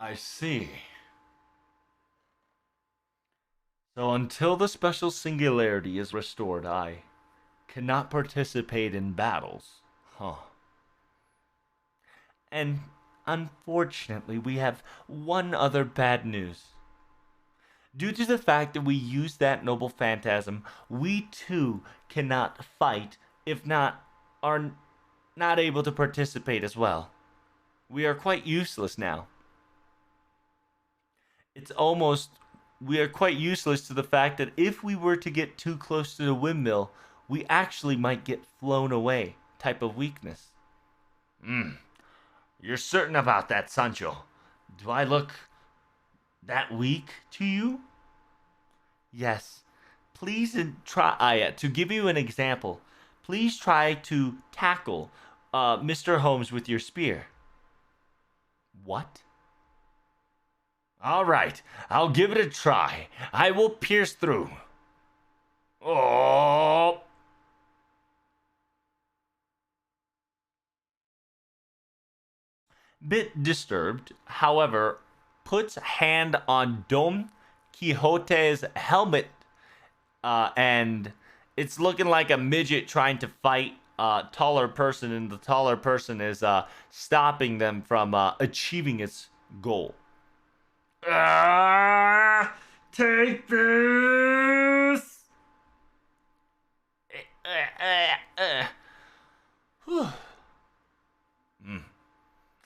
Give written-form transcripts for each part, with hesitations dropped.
I see. So until the special singularity is restored, I cannot participate in battles. Huh. And unfortunately, we have one other bad news. Due to the fact that we use that noble phantasm, we too cannot fight, if not, are not able to participate as well. We are quite useless now. It's almost, we are quite useless to the fact that if we were to get too close to the windmill, we actually might get flown away type of weakness. You're certain about that, Sancho? Do I look that weak to you? Yes. Please try to give you an example. Please try to tackle Mr. Holmes with your spear. What? All right, I'll give it a try. I will pierce through. Oh! Bit disturbed, however, puts hand on Don Quixote's helmet, and it's looking like a midget trying to fight a taller person, and the taller person is stopping them from achieving its goal. Ah, take this!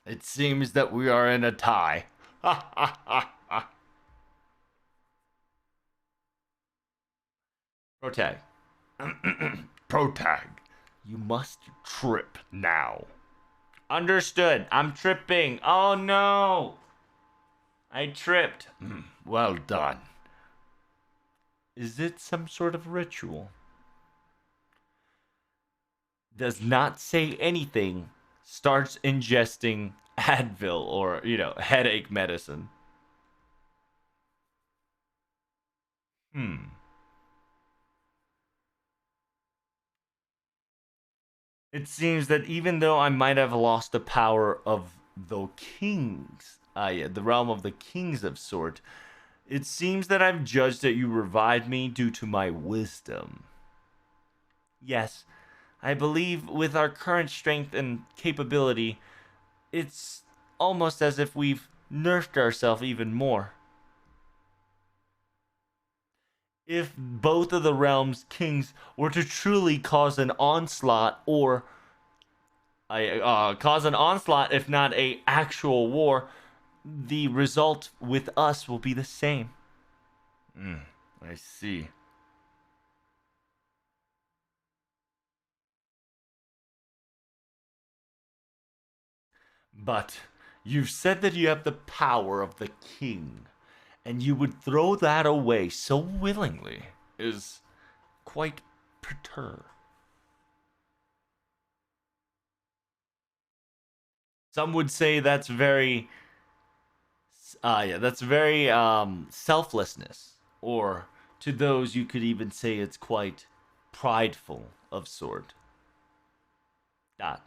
It seems that we are in a tie. Ha ha ha ha. Protag. Protag. You must trip now. Understood. I'm tripping. Oh no. I tripped. Well done. Is it some sort of ritual? Does not say anything. Starts ingesting Advil or, headache medicine. Hmm. It seems that even though I might have lost the power of the kings, yeah, the realm of the kings of sort, it seems that I've judged that you revived me due to my wisdom. Yes, I believe with our current strength and capability, it's almost as if we've nerfed ourselves even more. If both of the realm's kings were to truly cause an onslaught or cause an onslaught, if not a actual war, the result with us will be the same. I see. But you've said that you have the power of the king, and you would throw that away so willingly is quite perturbed. Some would say that's very, yeah, that's very selflessness, or to those you could even say it's quite prideful of sort. That's.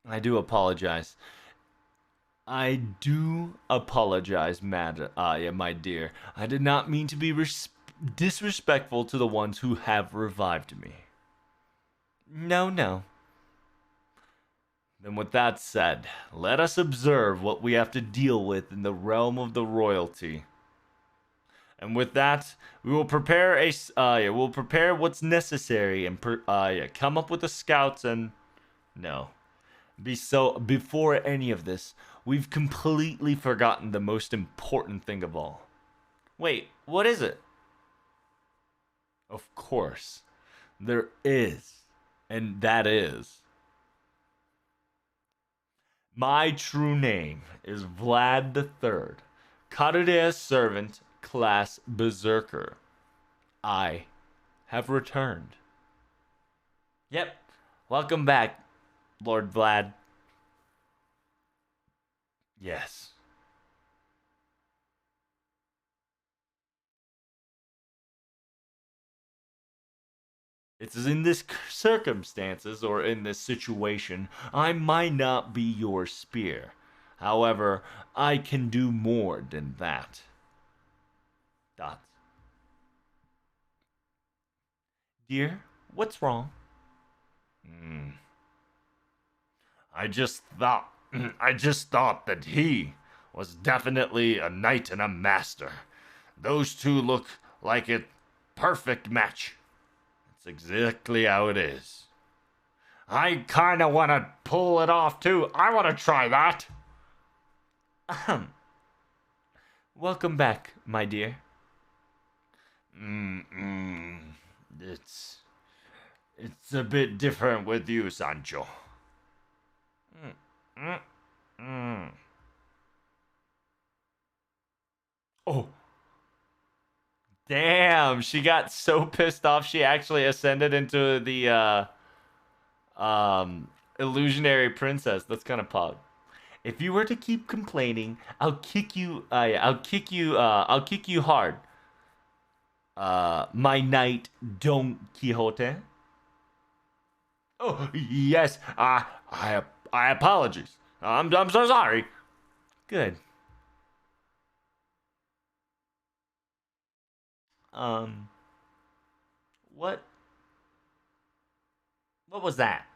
I do apologize. I do apologize, yeah, my dear. I did not mean to be disrespectful to the ones who have revived me. No, no. Then, with that said, let us observe what we have to deal with in the realm of the royalty. And with that, we will prepare yeah, we'll prepare what's necessary and yeah, come up with the scouts and no. Before any of this, we've completely forgotten the most important thing of all. Wait, what is it? Of course, there is, and that is my true name is Vlad the Third, Karudea's servant, class Berserker. I have returned. Yep, welcome back, Lord Vlad. Yes. It's in this circumstances or in this situation, I might not be your spear. However, I can do more than that. Dots. Dear, what's wrong? Mm, I just thought I just thought that he was definitely a knight and a master. Those two look like a perfect match. It's exactly how it is. I kind of want to pull it off too. I want to try that. Ahem. Welcome back, my dear. Mm-mm. It's it's a bit different with you, Sancho. Mm-mm. Oh, damn! She got so pissed off she actually ascended into the illusionary princess. That's kind of pog. If you were to keep complaining, I'll kick you. Yeah, I'll kick you. I'll kick you hard. My knight Don Quixote. Oh yes. I apologies. I'm so sorry. Good. Um. What? What was that?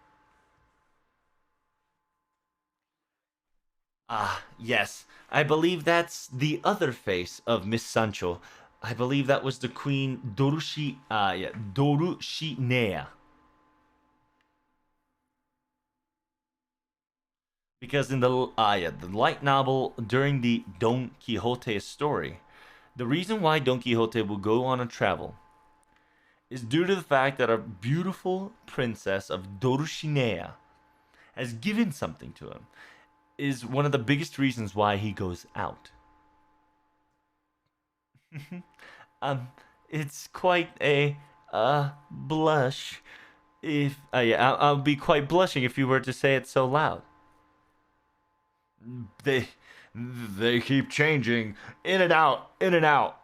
Ah, yes. I believe that's the other face of Miss Sancho. I believe that was the Queen Dorushinea. Because in the light novel during the Don Quixote story, the reason why Don Quixote will go on a travel is due to the fact that a beautiful princess of Dorushinea has given something to him. Is one of the biggest reasons why he goes out. um, it's quite a blush. If yeah, I'll be quite blushing if you were to say it so loud. They they keep changing in and out,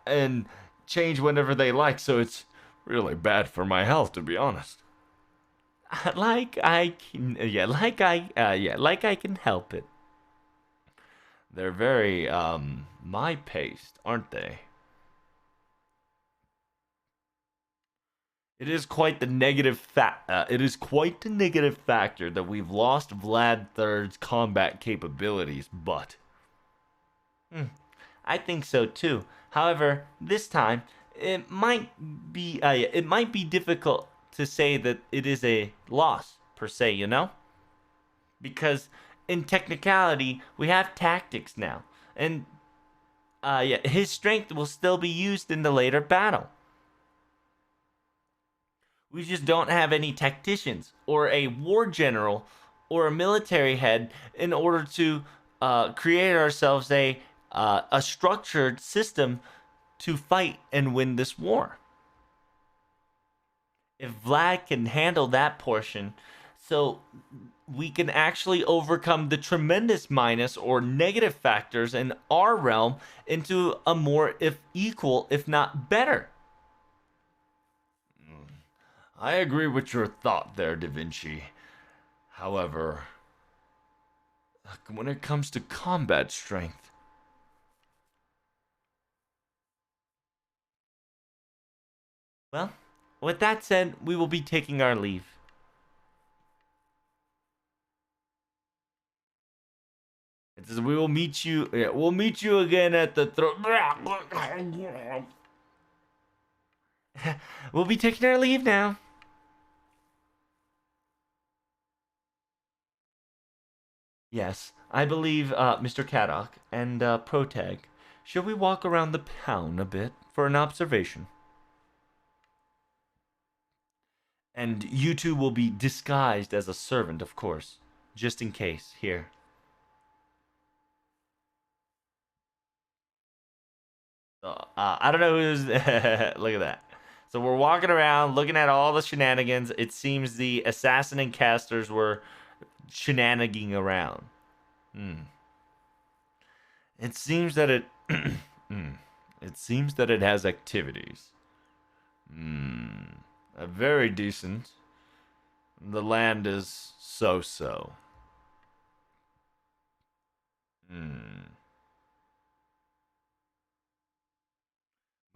and change whenever they like. So it's really bad for my health, to be honest. Like I can, like I can help it. They're very my paced, aren't they? It is quite the negative it is quite the negative factor that we've lost Vlad Third's combat capabilities, but I think so too. However, this time it might be difficult to say that it is a loss per se, you know? Because in technicality, we have tactics now. And his strength will still be used in the later battle. We just don't have any tacticians or a war general or a military head in order to create ourselves a structured system to fight and win this war. If Vlad can handle that portion, so we can actually overcome the tremendous minus or negative factors in our realm into a more if equal, if not better. I agree with your thought there, Da Vinci. However, when it comes to combat strength, well, with that said, we will be taking our leave. It says we will meet you. Yeah, we'll meet you again at the we'll be taking our leave now. Yes, I believe Mr. Caddock and Protag. Shall we walk around the town a bit for an observation? And you two will be disguised as a servant, of course, just in case. Here. I don't know who's. Look at that. So we're walking around looking at all the shenanigans. It seems the assassin and casters were shenaniging around. Hmm. It seems that it. It seems that it has activities. Hmm. Very decent. The land is so so.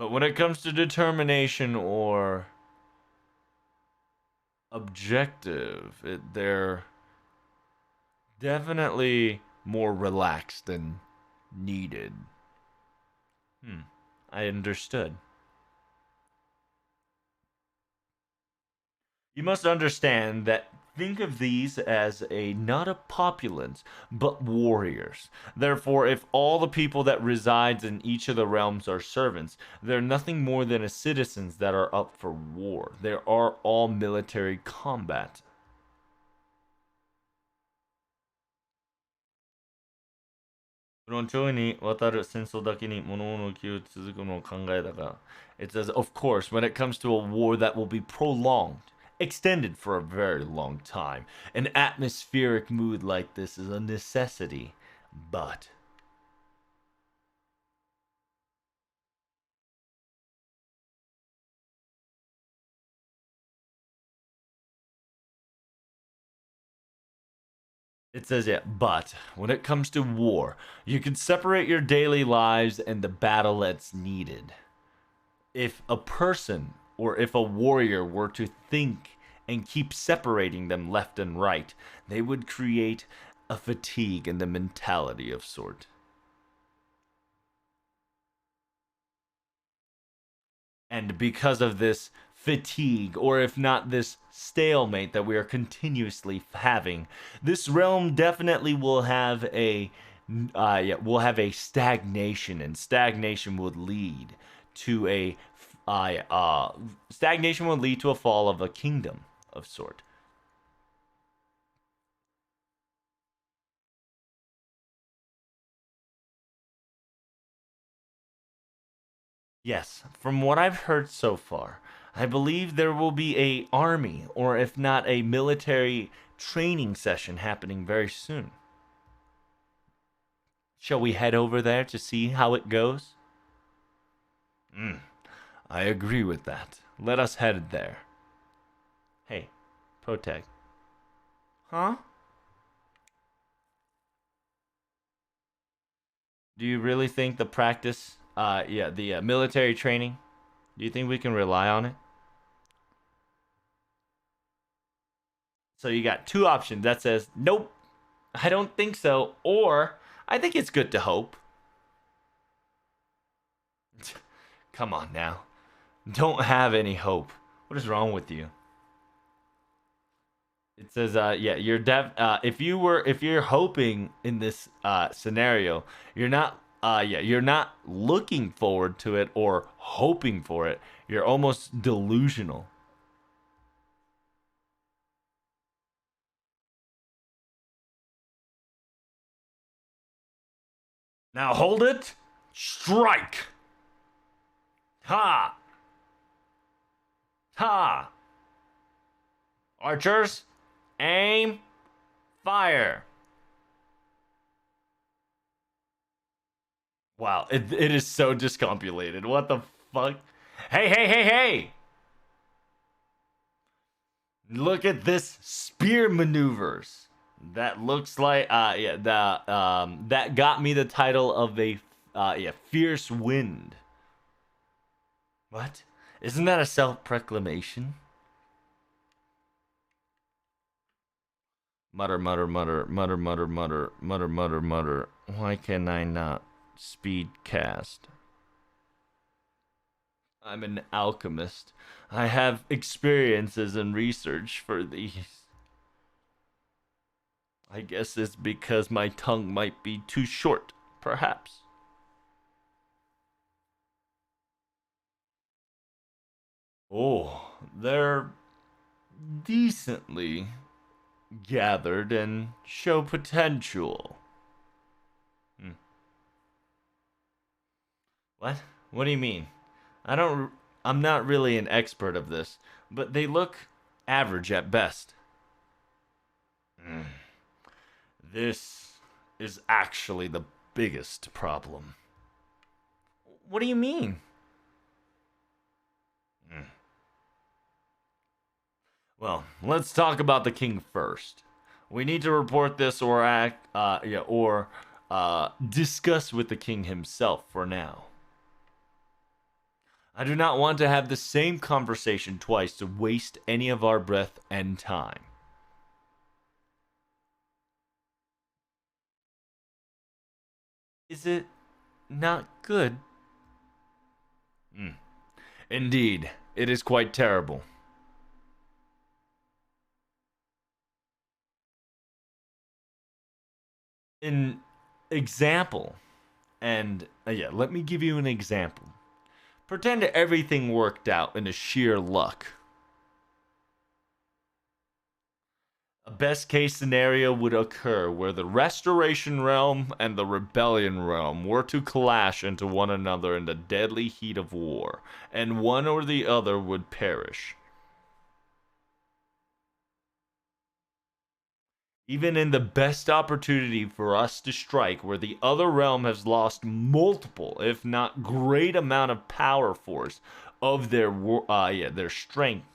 But when it comes to determination or objective, they're definitely more relaxed than needed. I understood. You must understand that think of these as a not a populace, but warriors. Therefore, if all the people that resides in each of the realms are servants, they're nothing more than as citizens that are up for war. They are all military combat. フロントに渡る戦争だけに物の気を続くのを考えたが It says, of course, when it comes to a war that will be prolonged, extended for a very long time, an atmospheric mood like this is a necessity. But it says, yeah, but when it comes to war, you can separate your daily lives and the battle that's needed. If a person or if a warrior were to think and keep separating them left and right, they would create a fatigue in the mentality of sort. And because of this fatigue, or if not this stalemate that we are continuously having, this realm definitely will have a stagnation, and stagnation would lead to a stagnation would lead to a fall of a kingdom of sort. Yes, from what I've heard so far, I believe there will be a army, or if not a military training session happening very soon. Shall we head over there to see how it goes? I agree with that. Let us head there. Hey, Protag. Huh? Do you really think the practice, the military training, do you think we can rely on it? So you got two options that says, nope, I don't think so, or I think it's good to hope. Come on now. Don't have any hope. What is wrong with you? It says, if you're hoping in this scenario, you're not looking forward to it or hoping for it. You're almost delusional. Now hold it. Strike. Ha. Ha. Archers, aim, fire. Wow, it is so discombobulated. What the fuck? Hey, hey, hey, hey! Look at this spear maneuvers. That looks like that got me the title of a fierce wind. What? Isn't that a self-proclamation? Mutter, mutter, mutter, mutter, mutter, mutter, mutter, mutter, mutter. Why can I not speed cast? I'm an alchemist. I have experiences and research for these. I guess it's because my tongue might be too short, perhaps. Oh, they're decently gathered and show potential. What? What do you mean? I don't. I'm not really an expert of this, but they look average at best. This is actually the biggest problem. What do you mean? Well, let's talk about the king first. We need to report this or discuss with the king himself for now. I do not want to have the same conversation twice to waste any of our breath and time. Is it not good? Hmm. Indeed, it is quite terrible. An example, and yeah, let me give you an example. Pretend everything worked out in a sheer luck. A best case scenario would occur where the Restoration Realm and the Rebellion Realm were to clash into one another in the deadly heat of war, and one or the other would perish. Even in the best opportunity for us to strike, where the other realm has lost multiple, if not great amount of power force of their strength.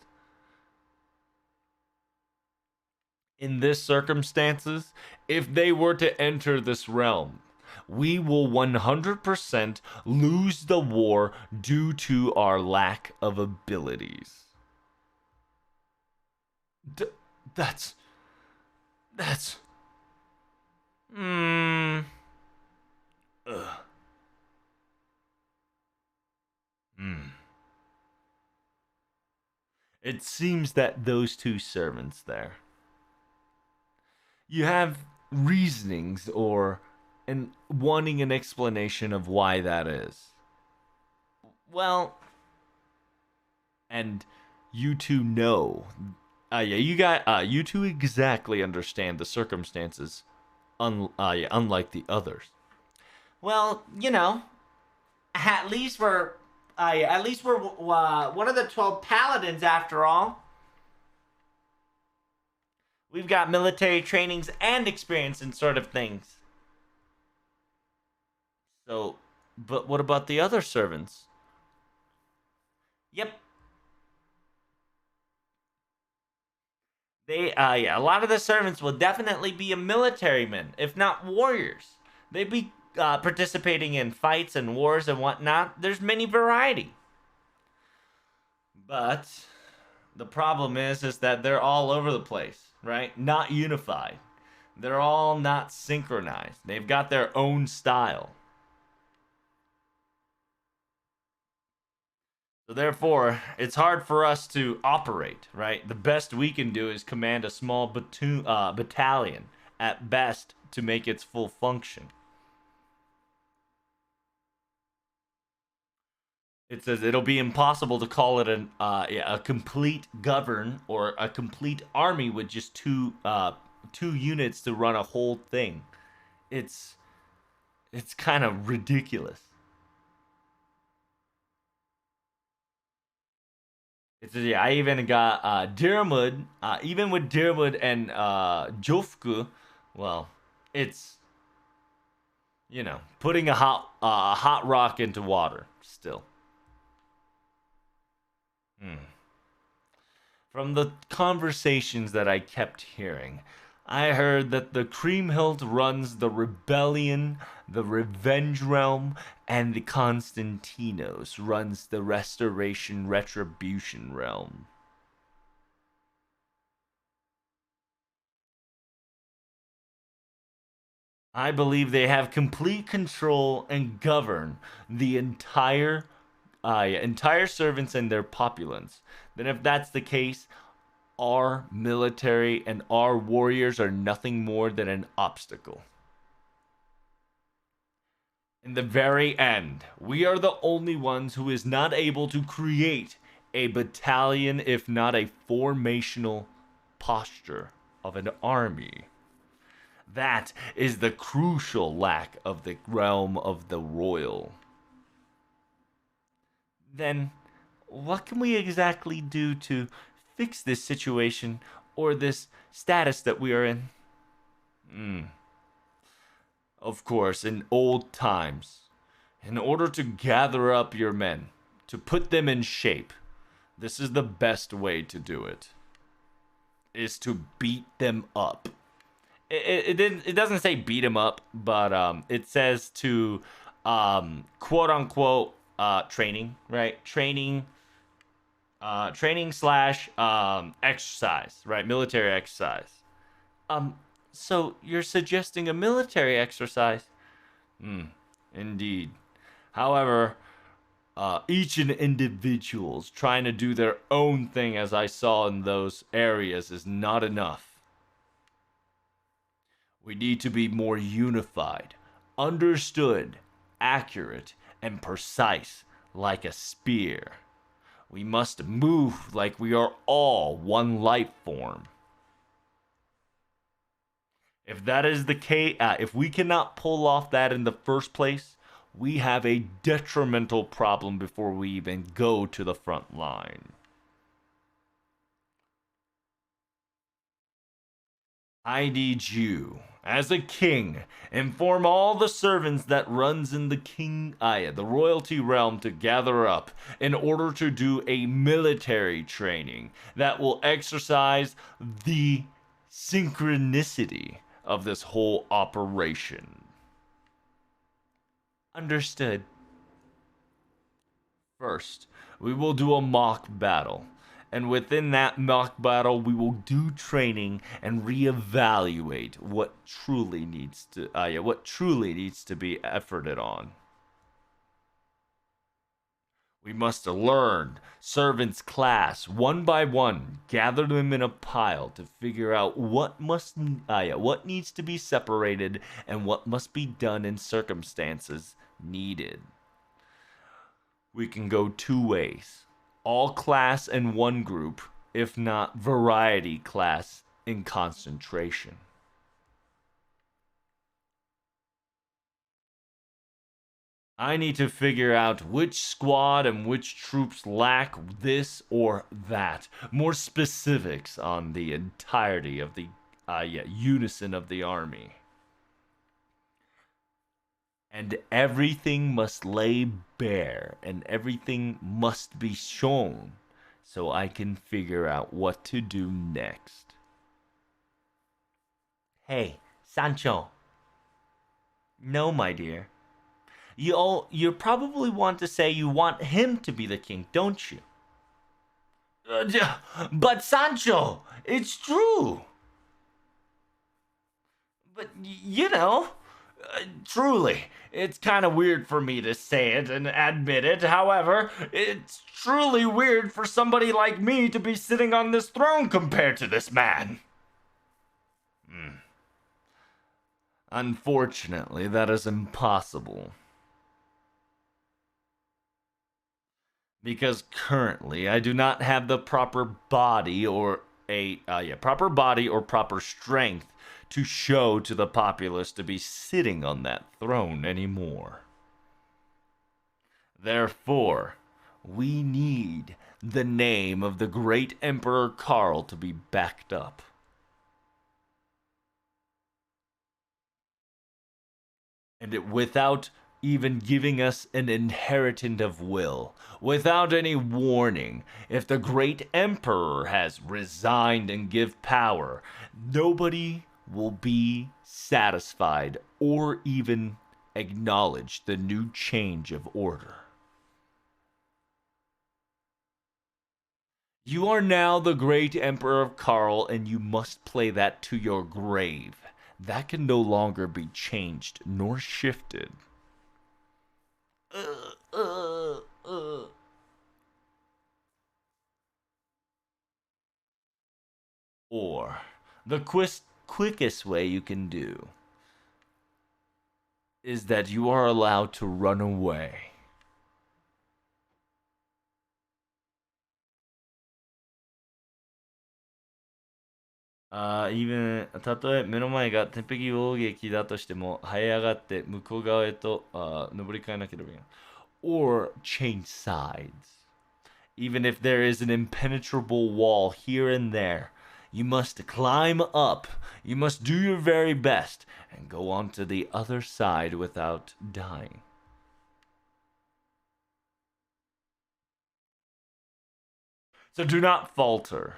In this circumstances, if they were to enter this realm, we will 100% lose the war due to our lack of abilities. D- that's that's mm, ugh. Mm. It seems that those two servants there, you have reasonings or wanting an explanation of why that is. Well, and you two know. You two exactly understand the circumstances, unlike the others. Well, at least we're one of the 12 paladins after all. We've got military trainings and experience in sort of things. So, but what about the other servants? Yep. A lot of the servants will definitely be a military men, if not warriors. They'd be participating in fights and wars and whatnot. There's many variety. But the problem is that they're all over the place, right? Not unified. They're all not synchronized. They've got their own style. So therefore, it's hard for us to operate, right? The best we can do is command a small battalion at best to make its full function. It says it'll be impossible to call it a complete govern or a complete army with just two units to run a whole thing. It's it's kind of ridiculous. I even got Diarmid, even with Diarmid and Jofku, well, it's putting a hot rock into water still. Hmm. From the conversations that I kept hearing, I heard that the Creamhilt runs the Rebellion, the Revenge Realm, and the Constantinos runs the Restoration Retribution Realm. I believe they have complete control and govern the entire servants and their populace. Then, if that's the case, our military and our warriors are nothing more than an obstacle. In the very end, we are the only ones who is not able to create a battalion, if not a formational posture of an army. That is the crucial lack of the realm of the royal. Then, what can we exactly do to fix this situation or this status that we are in? Hmm. Of course, in old times, in order to gather up your men, to put them in shape, this is the best way to do it, is to beat them up. It doesn't say beat them up, but it says to quote unquote training, right? Training slash exercise, right? Military exercise. Um, so you're suggesting a military exercise? Indeed. However, each individuals trying to do their own thing, as I saw in those areas, is not enough. We need to be more unified, understood, accurate, and precise like a spear. We must move like we are all one life form. If that is the case, if we cannot pull off that in the first place, we have a detrimental problem before we even go to the front line. I need you, as a king, inform all the servants that runs in the the royalty realm, to gather up in order to do a military training that will exercise the synchronicity of this whole operation. Understood. First, we will do a mock battle. And within that mock battle, we will do training and reevaluate what truly needs to be efforted on. We must learn servants' class one by one, gather them in a pile to figure out what needs to be separated and what must be done in circumstances needed. We can go two ways. All class in one group, if not variety class in concentration. I need to figure out which squad and which troops lack this or that. More specifics on the entirety of the unison of the army. And everything must lay bare, and everything must be shown, so I can figure out what to do next. Hey, Sancho. No, my dear. You probably want to say you want him to be the king, don't you? But Sancho, it's true. But truly, it's kind of weird for me to say it and admit it. However, it's truly weird for somebody like me to be sitting on this throne compared to this man. Unfortunately, that is impossible. Because currently, I do not have the proper body or proper strength to show to the populace to be sitting on that throne anymore. Therefore, we need the name of the great Emperor Karl to be backed up. And without even giving us an inheritance of will, without any warning, if the great emperor has resigned and give power, nobody will be satisfied or even acknowledge the new change of order. You are now the great Emperor of Karl, and you must play that to your grave. That can no longer be changed nor shifted. Or the quickest way you can do is that you are allowed to run away.たとえ目の前が鉄壁攻撃だとしても、這い上がって向こう側へと登り替えなければいけない。Or change sides. Even if there is an impenetrable wall here and there, you must climb up. You must do your very best and go on to the other side without dying. So do not falter.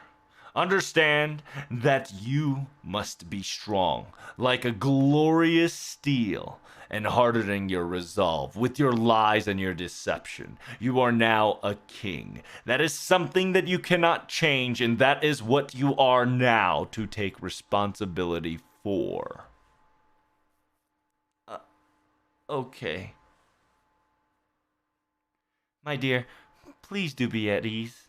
Understand that you must be strong, like a glorious steel, and hardening your resolve with your lies and your deception. You are now a king. That is something that you cannot change, and that is what you are now to take responsibility for. Okay. My dear, please do be at ease.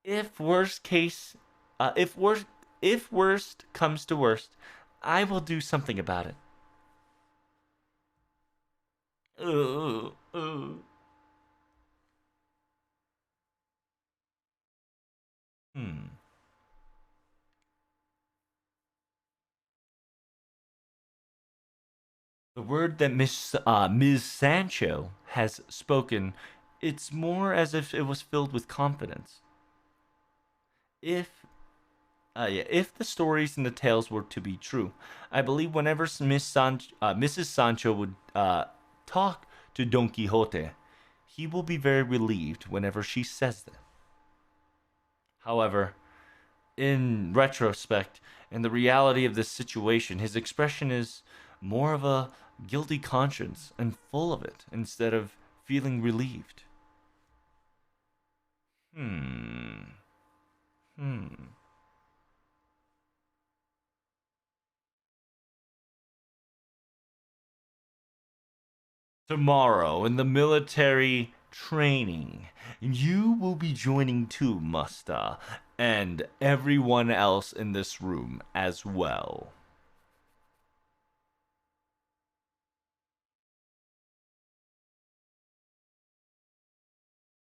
If worst case, uh, if worst, if worst comes to worst, I will do something about it. Uh, uh. Hmm. The word that Ms. Sancho has spoken, it's more as if it was filled with confidence. If if the stories and the tales were to be true, I believe whenever Mrs. Sancho would talk to Don Quixote, he will be very relieved whenever she says that. However, in retrospect, in the reality of this situation, his expression is more of a guilty conscience and full of it instead of feeling relieved. Hmm. Hmm. Tomorrow in the military training, you will be joining too, Musta, and everyone else in this room as well.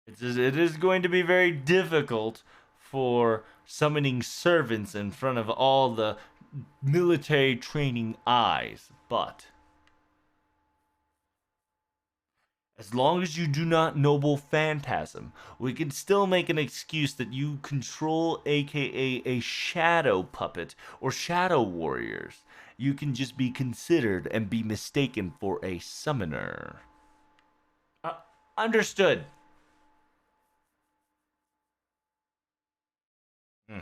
It is going to be very difficult for summoning servants in front of all the military training eyes, but as long as you do not noble phantasm, we can still make an excuse that you control, aka a shadow puppet or shadow warriors. You can just be considered and be mistaken for a summoner. Uh, Understood. Hmm.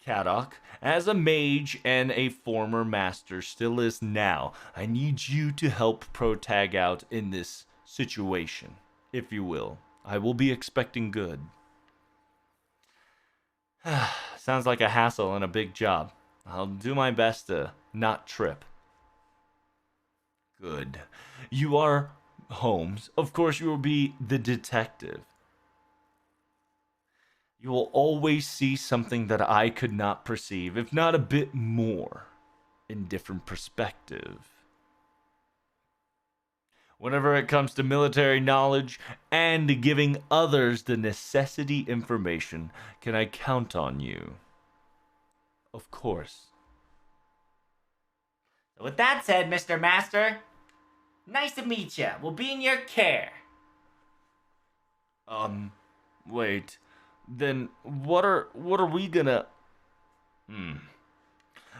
Kadok, as a mage and a former master still is now, I need you to help Protag out in this situation, if you will. I will be expecting good. Sounds like a hassle and a big job. I'll do my best to not trip. Good. You are Holmes. Of course, you will be the detective. You will always see something that I could not perceive, if not a bit more, in different perspective. Whenever it comes to military knowledge and giving others the necessity information, can I count on you? Of course. With that said, Mr. Master, nice to meet you. We'll be in your care. Um, Wait. Then what are we gonna Hmm.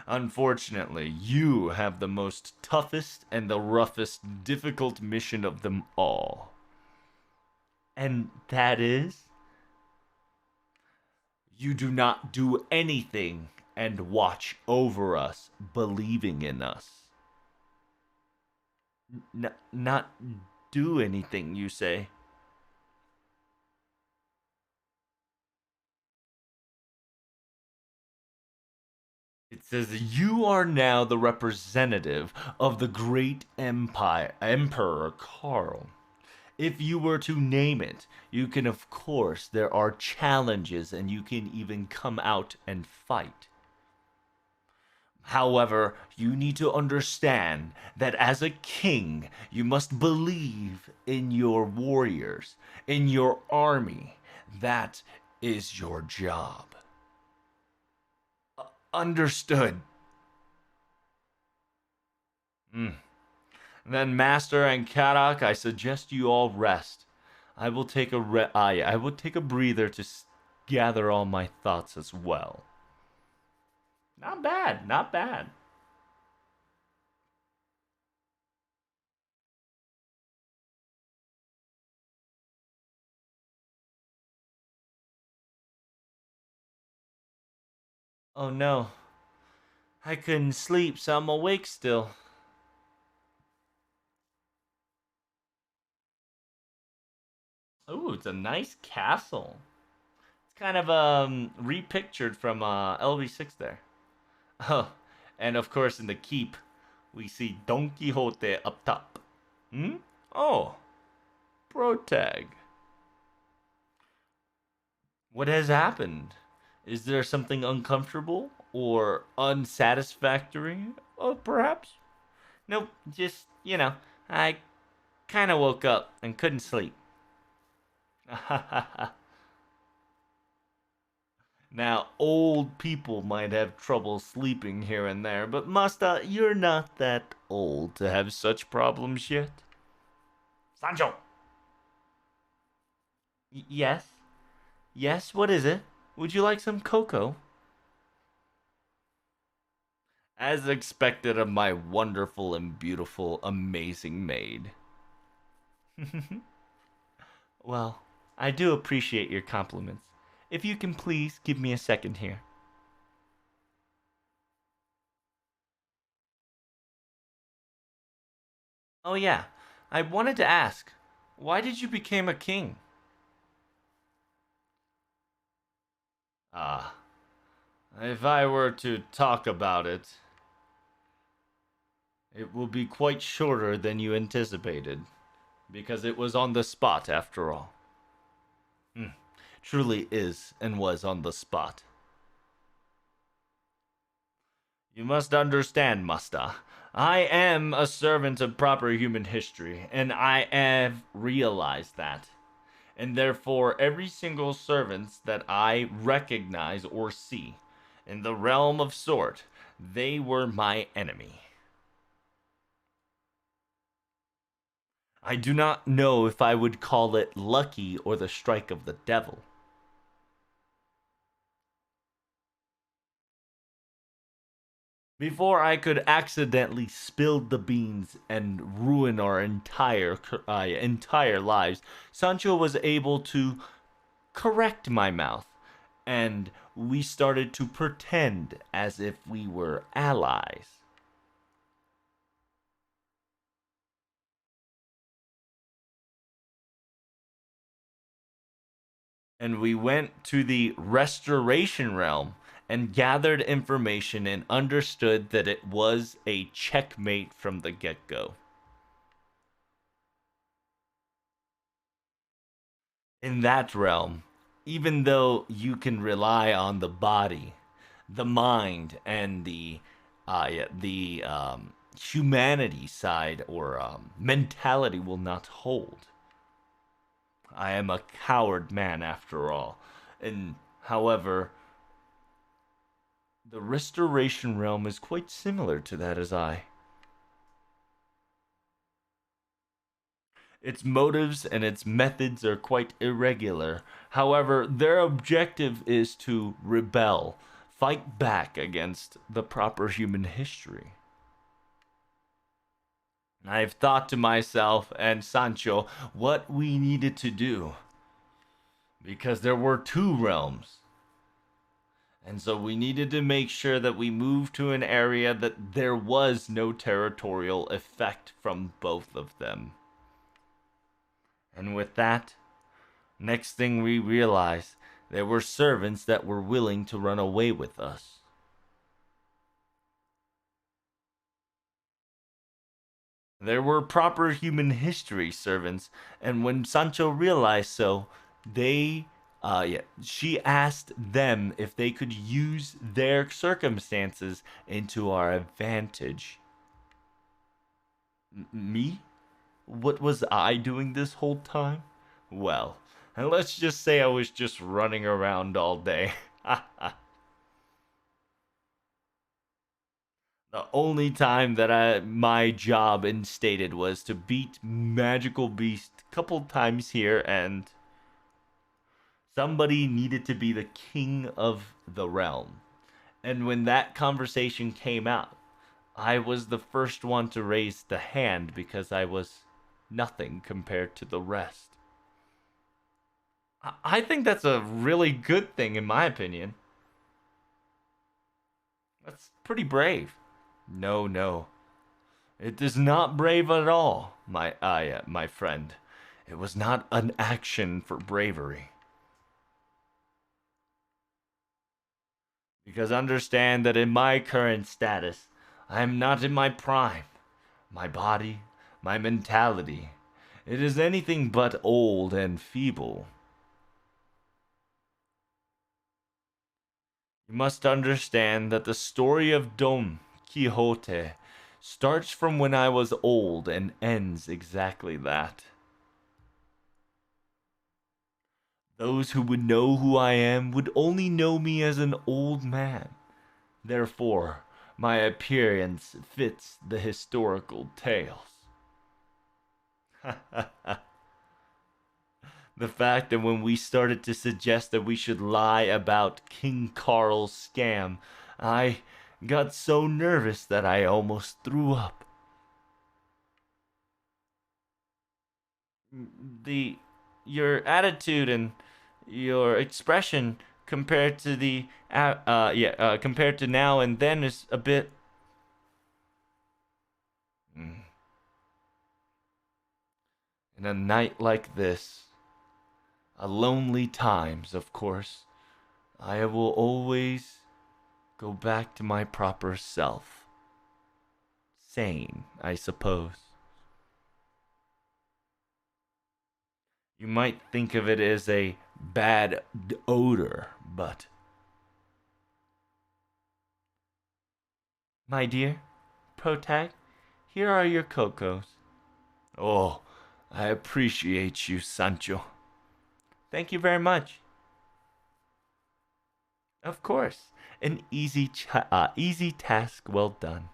Unfortunately, you have the most toughest and the roughest difficult mission of them all. And that is you do not do anything and watch over us, believing in us. Not do anything, you say? It says you are now the representative of the great empire, Emperor Carl. If you were to name it, you can, of course, there are challenges and you can even come out and fight. However, you need to understand that as a king, you must believe in your warriors, in your army. That is your job. Understood. Mm. Then, Master and Karak, I suggest you all rest. I will take I will take a breather to gather all my thoughts as well. Not bad, not bad. Oh no. I couldn't sleep, so I'm awake still. Ooh, it's a nice castle. It's kind of repictured from LV6 there. Oh, and of course in the keep, we see Don Quixote up top. Hmm? Oh, Protag. What has happened? Is there something uncomfortable or unsatisfactory? Oh, perhaps? Nope, just, I kind of woke up and couldn't sleep. Now, old people might have trouble sleeping here and there, but Master, you're not that old to have such problems yet. Sancho, Yes? Yes, what is it? Would you like some cocoa? As expected of my wonderful and beautiful, amazing maid. Well, I do appreciate your compliments. If you can please give me a second here. Oh, yeah, I wanted to ask, why did you become a king? Ah, if I were to talk about it, it will be quite shorter than you anticipated, because it was on the spot after all. Truly is and was on the spot. You must understand, Musta. I am a servant of proper human history, and I have realized that. And therefore, every single servant that I recognize or see in the realm of sort, they were my enemy. I do not know if I would call it lucky or the strike of the devil. Before I could accidentally spill the beans and ruin our entire lives, Sancho was able to correct my mouth, and we started to pretend as if we were allies. And we went to the restoration realm and gathered information and understood that it was a checkmate from the get go. In that realm, even though you can rely on the body, the mind, and the humanity side or mentality will not hold. I am a coward man after all, and however, the restoration realm is quite similar to that as I. Its motives and its methods are quite irregular. However, their objective is to rebel, fight back against the proper human history. I've thought to myself and Sancho what we needed to do. Because there were two realms. And so we needed to make sure that we moved to an area that there was no territorial effect from both of them. And with that, next thing we realized, there were servants that were willing to run away with us. There were proper human history servants, and when Sancho realized so, she asked them if they could use their circumstances into our advantage. Me? What was I doing this whole time? Well, and let's just say I was just running around all day. The only time that my job instated was to beat Magical Beast a couple times here, and somebody needed to be the king of the realm. And when that conversation came out, I was the first one to raise the hand because I was nothing compared to the rest. I think that's a really good thing, in my opinion. pretty brave. No, no. It is not brave at all, my friend. It was not an action for bravery. Because understand that in my current status, I am not in my prime. My body, my mentality, it is anything but old and feeble. You must understand that the story of Don Quixote starts from when I was old and ends exactly that. Those who would know who I am would only know me as an old man. Therefore, my appearance fits the historical tales. The fact that when we started to suggest that we should lie about King Carl's scam, I got so nervous that I almost threw up. Your attitude and your expression compared to compared to now and then is a bit. In a night like this, a lonely times, of course, I will always go back to my proper self. Sane, I suppose. You might think of it as a bad odor, but... My dear, Protag, here are your cocos. Oh, I appreciate you, Sancho. Thank you very much. Of course, an easy task well done.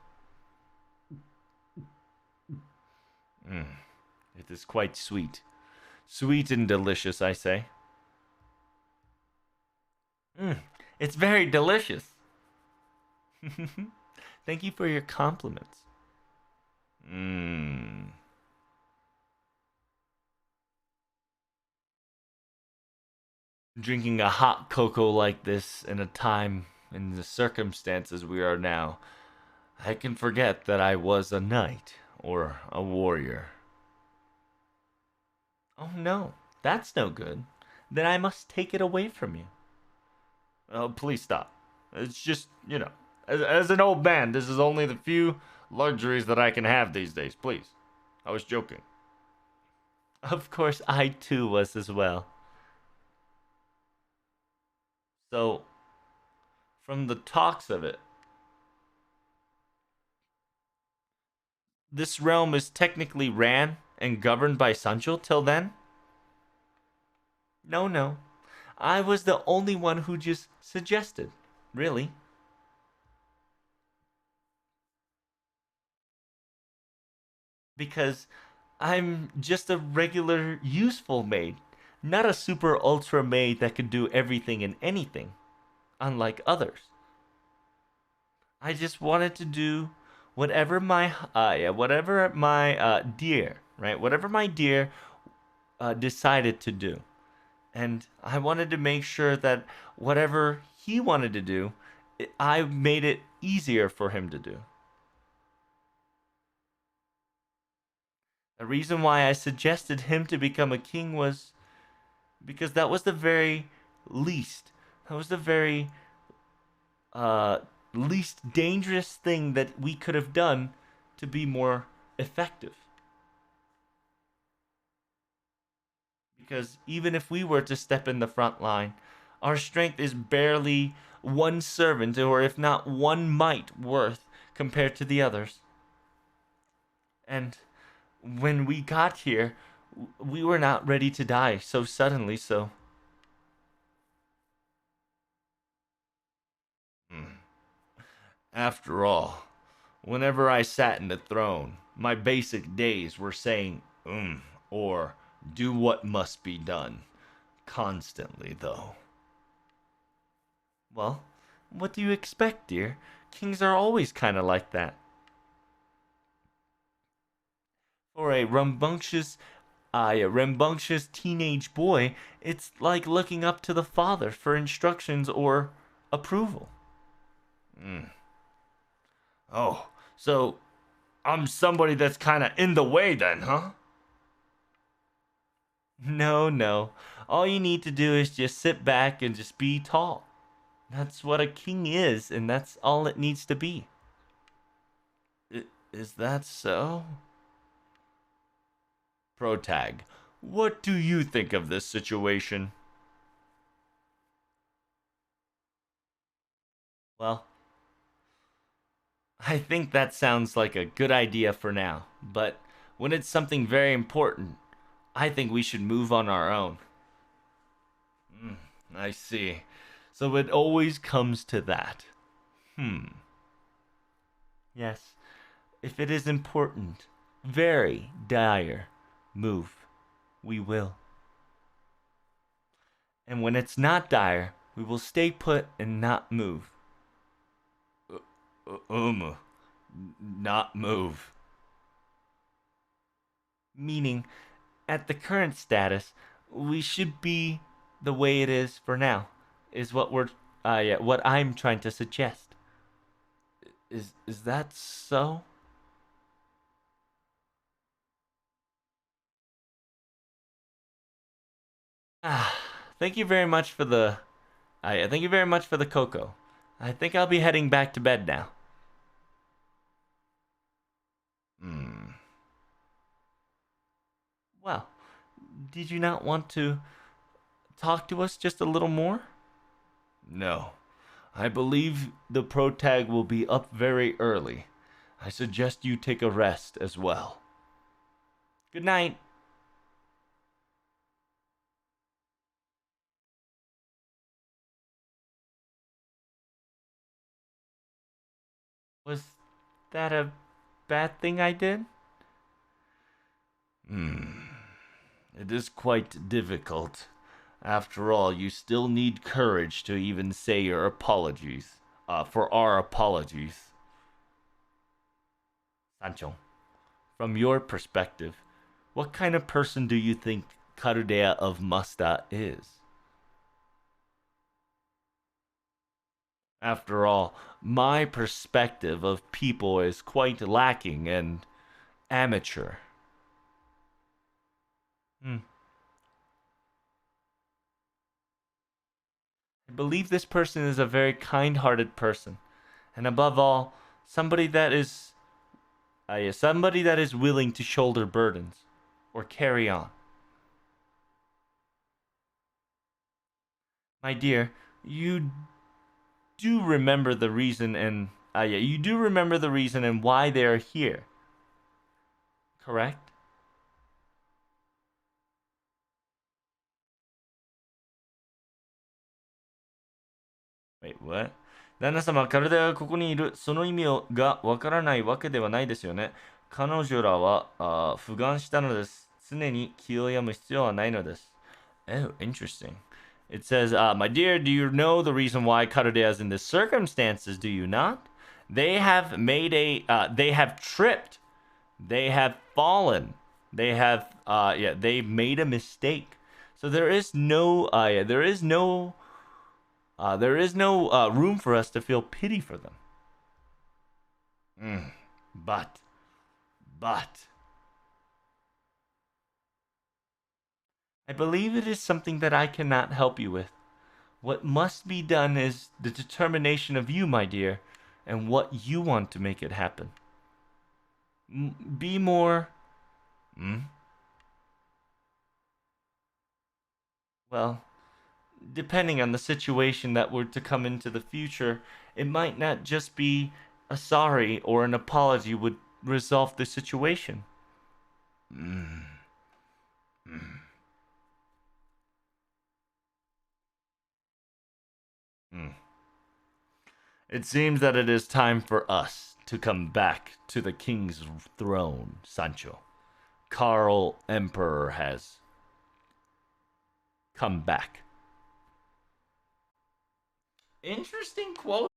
It is quite sweet. Sweet and delicious, I say. It's very delicious. Thank you for your compliments. Drinking a hot cocoa like this in a time, in the circumstances we are now, I can forget that I was a knight or a warrior. Oh no, that's no good. Then I must take it away from you. Oh, please stop. It's just, as an old man, this is only the few luxuries that I can have these days. Please. I was joking. Of course, I too was as well. So, from the talks of it, this realm is technically ran and governed by Sancho till then? No. I was the only one who just suggested, really. Because I'm just a regular useful maid, not a super ultra maid that could do everything and anything, unlike others. I just wanted to do whatever my dear, right? Whatever my dear decided to do. And I wanted to make sure that whatever he wanted to do, I made it easier for him to do. The reason why I suggested him to become a king was because that was the very least. That was the very least dangerous thing that we could have done to be more effective. Because even if we were to step in the front line, our strength is barely one servant, or if not one mite worth compared to the others. And when we got here, we were not ready to die so suddenly, so... After all, whenever I sat in the throne, my basic days were saying, or do what must be done. Constantly, though. Well, what do you expect, dear? Kings are always kind of like that. For a rambunctious teenage boy, it's like looking up to the father for instructions or approval. Oh, so I'm somebody that's kind of in the way then, huh? No, no. All you need to do is just sit back and just be tall. That's what a king is, and that's all it needs to be. Is that so? Protag. What do you think of this situation? Well, I think that sounds like a good idea for now, but when it's something very important, I think we should move on our own. I see. So it always comes to that. Yes, if it is important, very dire, move. We will. And when it's not dire, we will stay put and not move. Not move. Meaning, at the current status, we should be the way it is for now, is what I'm trying to suggest. Is that so? Ah, thank you very much for the. Thank you very much for the cocoa. I think I'll be heading back to bed now. Well, did you not want to talk to us just a little more? No. I believe the protag will be up very early. I suggest you take a rest as well. Good night. Was that a bad thing I did? It is quite difficult. After all, you still need courage to even say your apologies. For our apologies. Sancho, from your perspective, what kind of person do you think Carudea of Musta is? After all, my perspective of people is quite lacking and amateur. I believe this person is a very kind-hearted person, and above all, somebody that is willing to shoulder burdens or carry on. My dear, you do remember the reason and why they are here. Correct? Wait, what? 旦那様、カルデアがここにいる。その意味がわからないわけではないですよね。彼女らは不願したのです。常に気を病む必要はないのです。Oh, interesting. It says, my dear, do you know the reason why Carudea is in this circumstances, do you not? They have tripped. They have fallen. They've made a mistake. So there is no room for us to feel pity for them. But, I believe it is something that I cannot help you with. What must be done is the determination of you, my dear, and what you want to make it happen. Be more. Well, depending on the situation that were to come into the future, it might not just be a sorry or an apology would resolve the situation. it seems that it is time for us to come back to the king's throne, Sancho. Karl Emperor has come back. Interesting quote